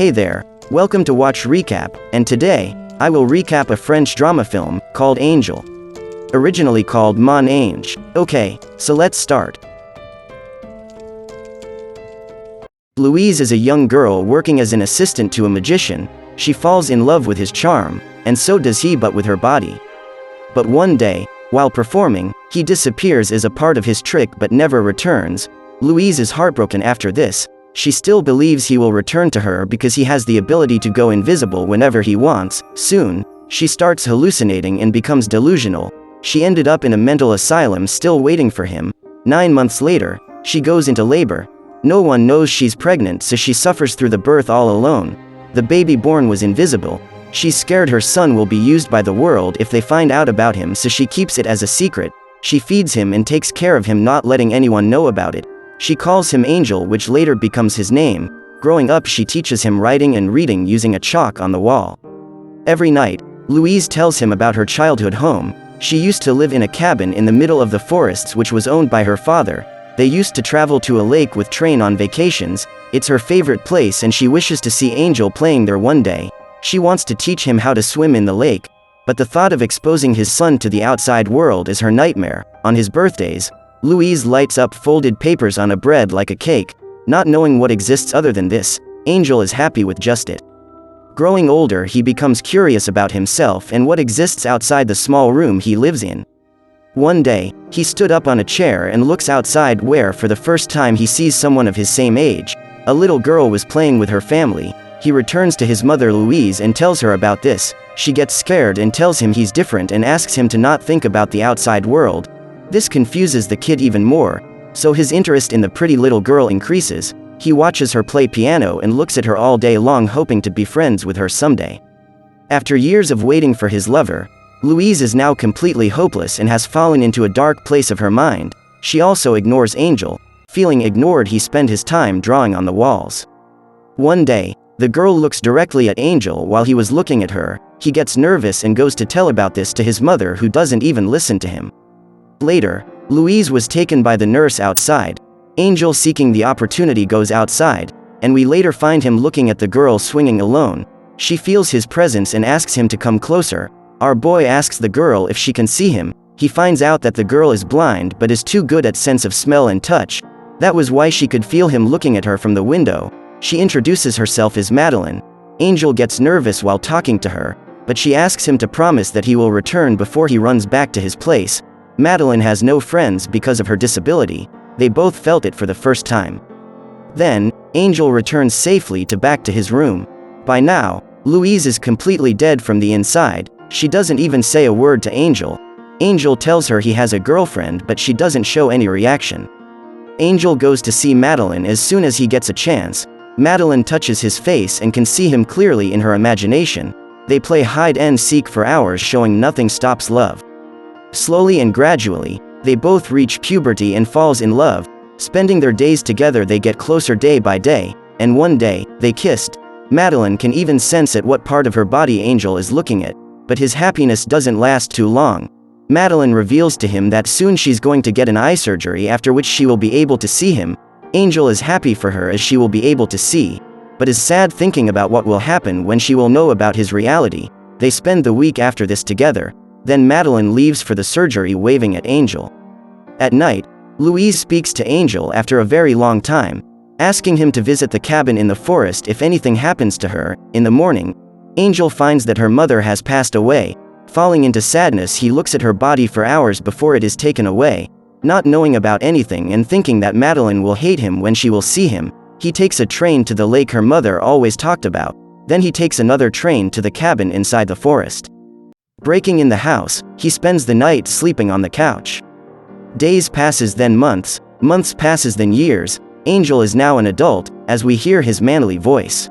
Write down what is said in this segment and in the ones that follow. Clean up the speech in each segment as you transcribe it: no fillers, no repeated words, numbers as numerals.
Hey there, welcome to Watch Recap, and today, I will recap a French drama film called Angel. Originally called Mon Ange. Okay, so let's start. Louise is a young girl working as an assistant to a magician. She falls in love with his charm, and so does he, but with her body. But one day, while performing, he disappears as a part of his trick but never returns. Louise is heartbroken after this. She still believes he will return to her because he has the ability to go invisible whenever he wants. Soon, she starts hallucinating and becomes delusional. She ended up in a mental asylum still waiting for him. 9 months later, she goes into labor. No one knows she's pregnant, so she suffers through the birth all alone. The baby born was invisible. She's scared her son will be used by the world if they find out about him, so she keeps it as a secret. She feeds him and takes care of him, not letting anyone know about it. She calls him Angel, which later becomes his name. Growing up, she teaches him writing and reading using a chalk on the wall. Every night, Louise tells him about her childhood home. She used to live in a cabin in the middle of the forests which was owned by her father. They used to travel to a lake with train on vacations. It's her favorite place and she wishes to see Angel playing there one day. She wants to teach him how to swim in the lake, but the thought of exposing his son to the outside world is her nightmare. On his birthdays, Louise lights up folded papers on a bread like a cake. Not knowing what exists other than this, Angel is happy with just it. Growing older, he becomes curious about himself and what exists outside the small room he lives in. One day, he stood up on a chair and looks outside where for the first time he sees someone of his same age. A little girl was playing with her family. He returns to his mother Louise and tells her about this. She gets scared and tells him he's different and asks him to not think about the outside world. This confuses the kid even more, so his interest in the pretty little girl increases. He watches her play piano and looks at her all day long, hoping to be friends with her someday. After years of waiting for his lover, Louise is now completely hopeless and has fallen into a dark place of her mind. She also ignores Angel. Feeling ignored, he spends his time drawing on the walls. One day, the girl looks directly at Angel while he was looking at her. He gets nervous and goes to tell about this to his mother, who doesn't even listen to him. Later, Louise was taken by the nurse outside. Angel, seeking the opportunity, goes outside, and we later find him looking at the girl swinging alone. She feels his presence and asks him to come closer. Our boy asks the girl if she can see him. He finds out that the girl is blind but is too good at sense of smell and touch. That was why she could feel him looking at her from the window. She introduces herself as Madeline. Angel gets nervous while talking to her, but she asks him to promise that he will return before he runs back to his place. Madeline has no friends because of her disability. They both felt it for the first time. Then, Angel returns safely back to his room. By now, Louise is completely dead from the inside. She doesn't even say a word to Angel. Angel tells her he has a girlfriend, but she doesn't show any reaction. Angel goes to see Madeline as soon as he gets a chance. Madeline touches his face and can see him clearly in her imagination. They play hide and seek for hours, showing nothing stops love. Slowly and gradually, they both reach puberty and falls in love. Spending their days together, they get closer day by day, and one day, they kissed. Madeline can even sense at what part of her body Angel is looking at, but his happiness doesn't last too long. Madeline reveals to him that soon she's going to get an eye surgery, after which she will be able to see him. Angel is happy for her as she will be able to see, but is sad thinking about what will happen when she will know about his reality. They spend the week after this together. Then Madeline leaves for the surgery, waving at Angel. At night, Louise speaks to Angel after a very long time, asking him to visit the cabin in the forest if anything happens to her. In the morning, Angel finds that her mother has passed away. Falling into sadness, he looks at her body for hours before it is taken away. Not knowing about anything and thinking that Madeline will hate him when she will see him, he takes a train to the lake her mother always talked about. Then he takes another train to the cabin inside the forest. Breaking in the house, he spends the night sleeping on the couch. Days passes, then months passes, then years. Angel is now an adult, as we hear his manly voice.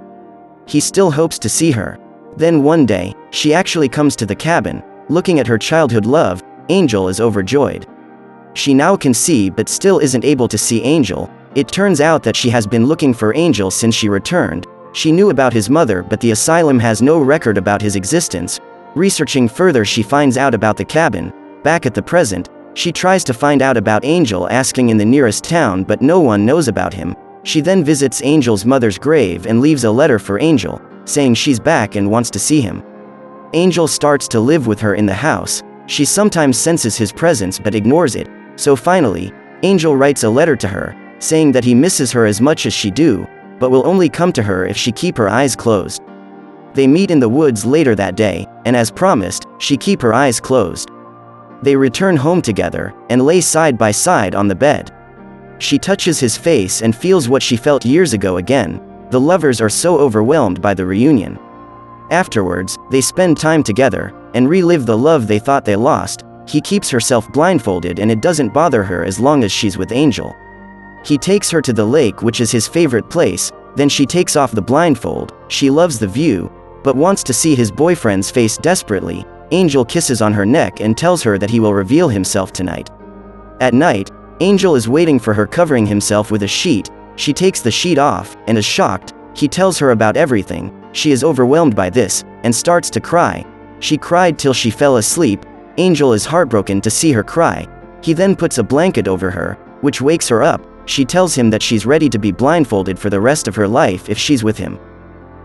He still hopes to see her. Then one day, she actually comes to the cabin. Looking at her childhood love, Angel is overjoyed. She now can see but still isn't able to see Angel. It turns out that she has been looking for Angel since she returned. She knew about his mother, but the asylum has no record about his existence. Researching further, she finds out about the cabin. Back at the present, she tries to find out about Angel, asking in the nearest town, but no one knows about him. She then visits Angel's mother's grave and leaves a letter for Angel, saying she's back and wants to see him. Angel starts to live with her in the house. She sometimes senses his presence but ignores it, so finally, Angel writes a letter to her, saying that he misses her as much as she do, but will only come to her if she keep her eyes closed. They meet in the woods later that day, and as promised, she keep her eyes closed. They return home together, and lay side by side on the bed. She touches his face and feels what she felt years ago again. The lovers are so overwhelmed by the reunion. Afterwards, they spend time together, and relive the love they thought they lost. He keeps herself blindfolded and it doesn't bother her as long as she's with Angel. He takes her to the lake, which is his favorite place, then she takes off the blindfold. She loves the view, but wants to see his boyfriend's face desperately. Angel kisses on her neck and tells her that he will reveal himself tonight. At night, Angel is waiting for her, covering himself with a sheet. She takes the sheet off, and is shocked. He tells her about everything. She is overwhelmed by this, and starts to cry. She cried till she fell asleep. Angel is heartbroken to see her cry. He then puts a blanket over her, which wakes her up. She tells him that she's ready to be blindfolded for the rest of her life if she's with him.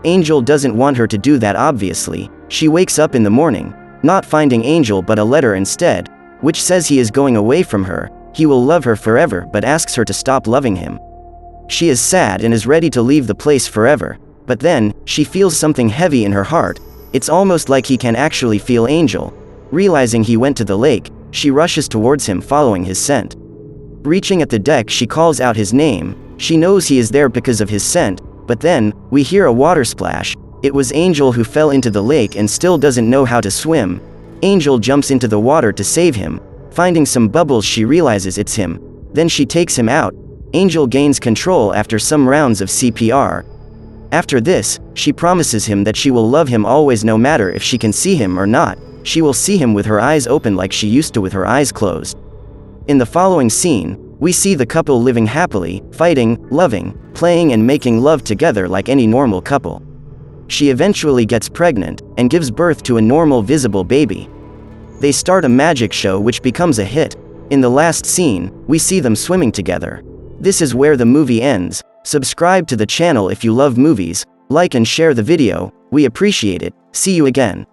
Angel doesn't want her to do that, obviously. She wakes up in the morning, not finding Angel but a letter instead, which says he is going away from her. He will love her forever but asks her to stop loving him. She is sad and is ready to leave the place forever, but then, she feels something heavy in her heart. It's almost like he can actually feel Angel. Realizing he went to the lake, she rushes towards him following his scent. Reaching at the deck, she calls out his name. She knows he is there because of his scent, but then, we hear a water splash. It was Angel who fell into the lake and still doesn't know how to swim. Angel jumps into the water to save him. Finding some bubbles, she realizes it's him. Then she takes him out. Angel gains control after some rounds of CPR. After this, she promises him that she will love him always, no matter if she can see him or not. She will see him with her eyes open like she used to with her eyes closed. In the following scene, we see the couple living happily, fighting, loving, playing and making love together like any normal couple. She eventually gets pregnant, and gives birth to a normal visible baby. They start a magic show which becomes a hit. In the last scene, we see them swimming together. This is where the movie ends. Subscribe to the channel if you love movies, like and share the video, we appreciate it. See you again.